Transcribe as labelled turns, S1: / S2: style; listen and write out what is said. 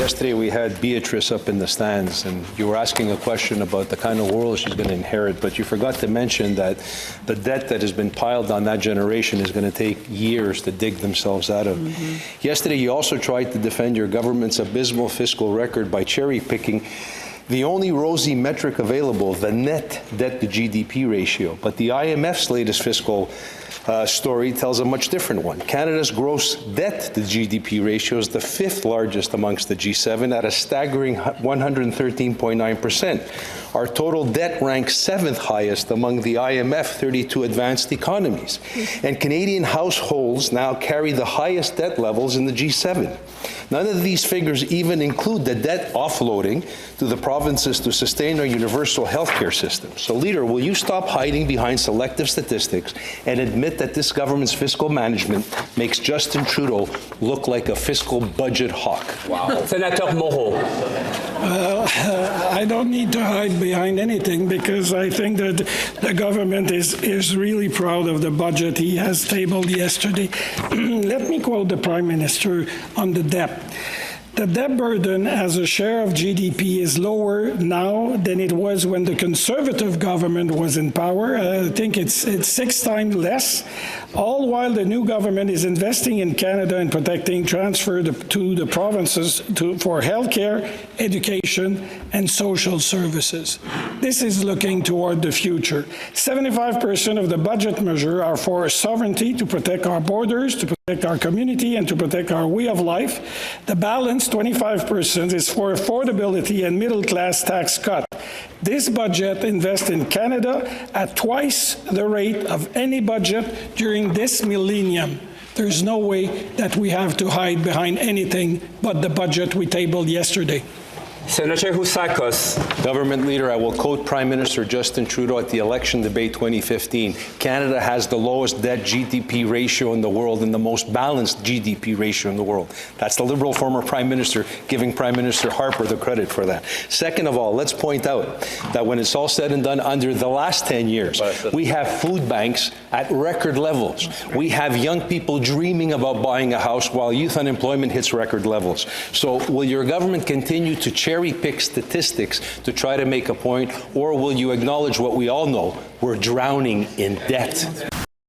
S1: Yesterday we had Beatrice up in the stands, and you were asking a question about the kind of world she's going to inherit, but you forgot to mention that the debt that has been piled on that generation is going to take years to dig themselves out of. Yesterday you also tried to defend your government's abysmal fiscal record by cherry-picking the only rosy metric available, the net debt to GDP ratio. But the IMF's latest fiscal story tells a much different one. Canada's gross debt to GDP ratio is the 5th largest amongst the G7 at a staggering 113.9%. Our total debt ranks 7th highest among the IMF 32 advanced economies. And Canadian households now carry the highest debt levels in the G7. None of these figures even include the debt offloading to the provinces to sustain our universal healthcare system. So, Leader, will you stop hiding behind selective statistics and admit that this government's fiscal management makes Justin Trudeau look like a fiscal budget hawk?
S2: Wow. Senator Moreau.
S3: I don't need to hide behind anything because I think that the government is really proud of the budget he has tabled yesterday. Let me quote the Prime Minister on the debt. The debt burden as a share of GDP is lower now than it was when the Conservative government was in power. I think it's 6 times less, all while the new government is investing in Canada and protecting transfer to the provinces for healthcare, education, and social services. This is looking toward the future. 75% of the budget measure are for sovereignty, to protect our borders, to protect our community, and to protect our way of life. The balance, 25%, is for affordability and middle-class tax cut. This budget invests in Canada at twice the rate of any budget during this millennium. There's no way that we have to hide behind anything but the budget we tabled yesterday.
S2: Senator Housakos.
S1: Government Leader, I will quote Prime Minister Justin Trudeau at the election debate 2015. Canada has the lowest debt GDP ratio in the world and the most balanced GDP ratio in the world. That's the Liberal former Prime Minister giving Prime Minister Harper the credit for that. Second of all, let's point out that when it's all said and done, under the last 10 years, we have food banks at record levels. We have young people dreaming about buying a house while youth unemployment hits record levels. So will your government continue to cherry-pick statistics to try to make a point, or will you acknowledge what we all know, we're drowning in debt?